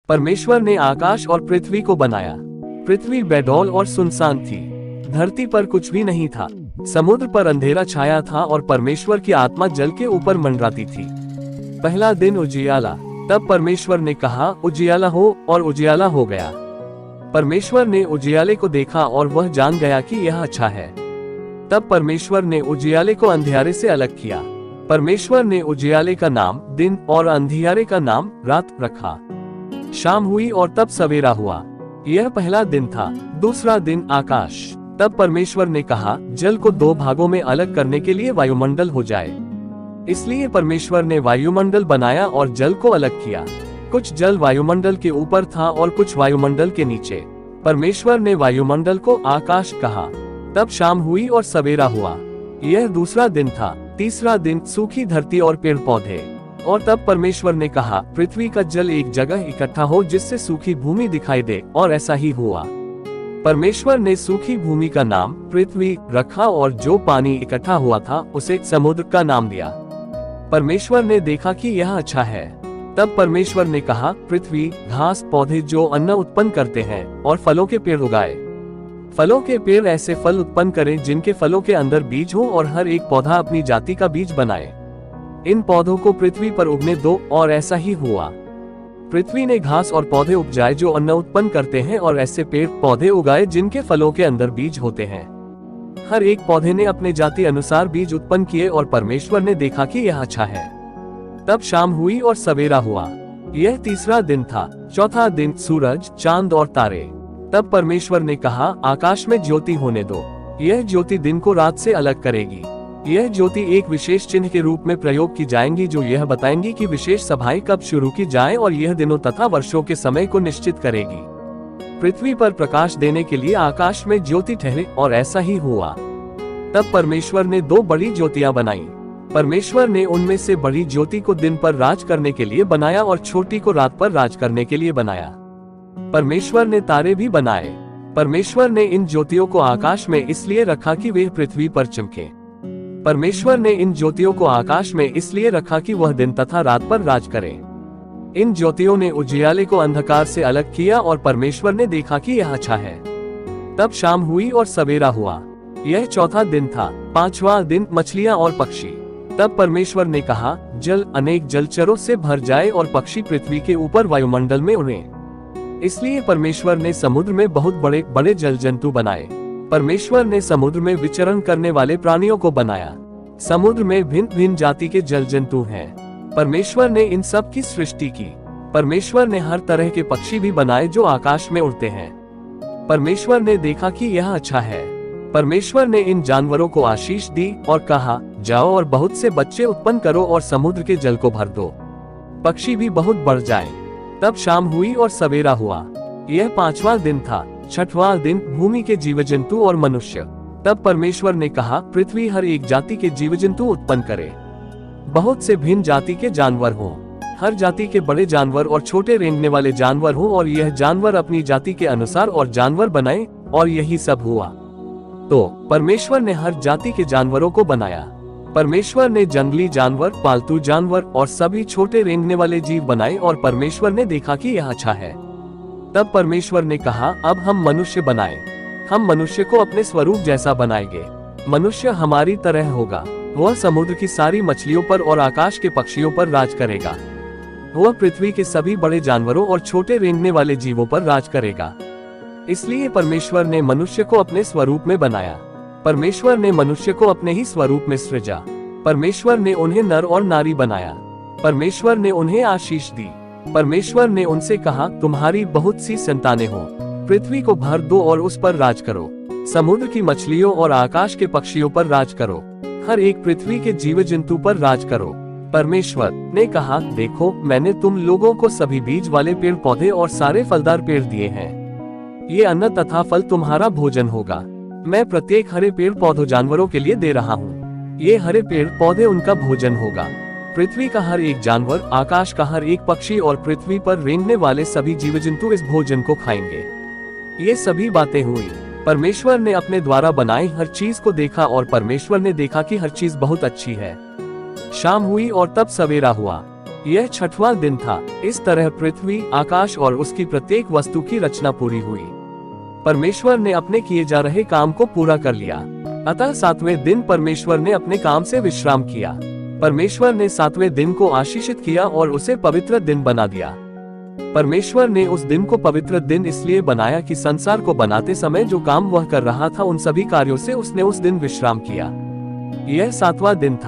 परमेश्वर ने आकाश और पृथ्वी को बनाया। पृथ्वी बेडौल और सुनसान थी। धरती पर कुछ भी नहीं था। समुद्र पर अंधेरा छाया था और परमेश्वर की आत्मा जल के ऊपर मंडराती थी। पहला दिन उजियाला। तब परमेश्वर ने कहा, उजियाला हो, और उजियाला हो गया। परमेश्वर ने उजियाले को देखा और वह जान गया कि यह अच्छा है। तब परमेश्वर ने उजियाले को अंधियारे से अलग किया। परमेश्वर ने उजियाले का नाम दिन और अंधियारे का नाम रात रखा। शाम हुई और तब सवेरा हुआ। यह पहला दिन था। दूसरा दिन आकाश। तब परमेश्वर ने कहा, जल को दो भागों में अलग करने के लिए वायुमंडल हो जाए। इसलिए परमेश्वर ने वायुमंडल बनाया और जल को अलग किया। कुछ जल वायुमंडल के ऊपर था और कुछ वायुमंडल के नीचे। परमेश्वर ने वायुमंडल को आकाश कहा। तब शाम हुई और सवेरा हुआ। यह दूसरा दिन था। तीसरा दिन सूखी धरती और पेड़ पौधे। और तब परमेश्वर ने कहा, पृथ्वी का जल एक जगह इकट्ठा हो जिससे सूखी भूमि दिखाई दे, और ऐसा ही हुआ। परमेश्वर ने सूखी भूमि का नाम पृथ्वी रखा और जो पानी इकट्ठा हुआ था उसे समुद्र का नाम दिया। परमेश्वर ने देखा कि यह अच्छा है। तब परमेश्वर ने कहा, पृथ्वी घास पौधे जो अन्न उत्पन्न करते हैं और फलों के पेड़ उगाए। फलों के पेड़ ऐसे फल उत्पन्न करें जिनके फलों के अंदर बीज हो और हर एक पौधा अपनी जाति का बीज बनाए। इन पौधों को पृथ्वी पर उगने दो, और ऐसा ही हुआ। पृथ्वी ने घास और पौधे उपजाए जो अन्न उत्पन्न करते हैं और ऐसे पेड़ पौधे उगाए जिनके फलों के अंदर बीज होते हैं। हर एक पौधे ने अपने जाति अनुसार बीज उत्पन्न किए और परमेश्वर ने देखा कि यह अच्छा है। तब शाम हुई और सवेरा हुआ। यह तीसरा दिन था। चौथा दिन सूरज, चांद और तारे। तब परमेश्वर ने कहा, आकाश में ज्योति होने दो। यह ज्योति दिन को रात से अलग करेगी। यह ज्योति एक विशेष चिन्ह के रूप में प्रयोग की जाएंगी जो यह बताएंगी कि विशेष सभाएं कब शुरू की जाएं, और यह दिनों तथा वर्षों के समय को निश्चित करेगी। पृथ्वी पर प्रकाश देने के लिए आकाश में ज्योति ठहरे, और ऐसा ही हुआ। तब परमेश्वर ने दो बड़ी ज्योतियां बनाई। परमेश्वर ने उनमें से बड़ी ज्योति को दिन पर राज करने के लिए बनाया और छोटी को रात पर राज करने के लिए बनाया। परमेश्वर ने तारे भी बनाए। परमेश्वर ने इन ज्योतियों को आकाश में इसलिए रखा कि वे पृथ्वी पर चमके। परमेश्वर ने इन ज्योतियों को आकाश में इसलिए रखा कि वह दिन तथा रात पर राज करें। इन ज्योतियों ने उजियाले को अंधकार से अलग किया और परमेश्वर ने देखा कि यह अच्छा है। तब शाम हुई और सवेरा हुआ। यह चौथा दिन था। पांचवा दिन मछलियां और पक्षी। तब परमेश्वर ने कहा, जल अनेक जलचरों से भर जाए और पक्षी पृथ्वी के ऊपर वायुमंडल में उड़ें। इसलिए परमेश्वर ने समुद्र में बहुत बड़े बड़े जल जंतु बनाए। परमेश्वर ने समुद्र में विचरण करने वाले प्राणियों को बनाया। समुद्र में भिन्न भिन्न जाति के जल जंतु हैं। परमेश्वर ने इन सब की सृष्टि की। परमेश्वर ने हर तरह के पक्षी भी बनाए जो आकाश में उड़ते हैं। परमेश्वर ने देखा कि यह अच्छा है। परमेश्वर ने इन जानवरों को आशीष दी और कहा, जाओ और बहुत से बच्चे उत्पन्न करो और समुद्र के जल को भर दो, पक्षी भी बहुत बढ़ जाएं। तब शाम हुई और सवेरा हुआ। यह पांचवा दिन था। छठवां दिन भूमि के जीव जंतु और मनुष्य। तब परमेश्वर ने कहा, पृथ्वी हर एक जाति के जीव जंतु उत्पन्न करे। बहुत से भिन्न जाति के जानवर हों। हर जाति के बड़े जानवर और छोटे रेंगने वाले जानवर हों, और यह जानवर अपनी जाति के अनुसार और जानवर बनाए, और यही सब हुआ। तो परमेश्वर ने हर जाति के जानवरों को बनाया। परमेश्वर ने जंगली जानवर, पालतू जानवर और सभी छोटे रेंगने वाले जीव बनाए, और परमेश्वर ने देखा कि यह अच्छा है। तब परमेश्वर ने कहा, अब हम मनुष्य बनाएं। हम मनुष्य को अपने स्वरूप जैसा बनाएंगे। मनुष्य हमारी तरह होगा। वह समुद्र की सारी मछलियों पर और आकाश के पक्षियों पर राज करेगा। वह पृथ्वी के सभी बड़े जानवरों और छोटे रेंगने वाले जीवों पर राज करेगा। इसलिए परमेश्वर ने मनुष्य को अपने स्वरूप में बनाया। परमेश्वर ने मनुष्य को अपने ही स्वरूप में सृजा। परमेश्वर ने उन्हें नर और नारी बनाया। परमेश्वर ने उन्हें आशीष दी। परमेश्वर ने उनसे कहा, तुम्हारी बहुत सी संतानें हो, पृथ्वी को भर दो और उस पर राज करो। समुद्र की मछलियों और आकाश के पक्षियों पर राज करो। हर एक पृथ्वी के जीव जंतु पर राज करो। परमेश्वर ने कहा, देखो, मैंने तुम लोगों को सभी बीज वाले पेड़ पौधे और सारे फलदार पेड़ दिए हैं। ये अन्न तथा फल तुम्हारा भोजन होगा। मैं प्रत्येक हरे पेड़ पौधों जानवरों के लिए दे रहा हूँ। ये हरे पेड़ पौधे उनका भोजन होगा। पृथ्वी का हर एक जानवर, आकाश का हर एक पक्षी और पृथ्वी पर रेंगने वाले सभी जीव जंतु इस भोजन को खाएंगे। ये सभी बातें हुई। परमेश्वर ने अपने द्वारा बनाई हर चीज को देखा, और परमेश्वर ने देखा कि हर चीज बहुत अच्छी है। शाम हुई और तब सवेरा हुआ। यह छठवां दिन था। इस तरह पृथ्वी, आकाश और उसकी प्रत्येक वस्तु की रचना पूरी हुई। परमेश्वर ने अपने किए जा रहे काम को पूरा कर लिया। अतः सातवें दिन परमेश्वर ने अपने काम से विश्राम किया। परमेश्वर ने सातवें दिन को आशीषित किया और उसे पवित्र दिन बना दिया। परमेश्वर ने उस दिन को पवित्र दिन इसलिए बनाया कि संसार को बनाते समय जो काम वह कर रहा था उन सभी कार्यों से उसने उस दिन विश्राम किया। यह सातवां दिन था।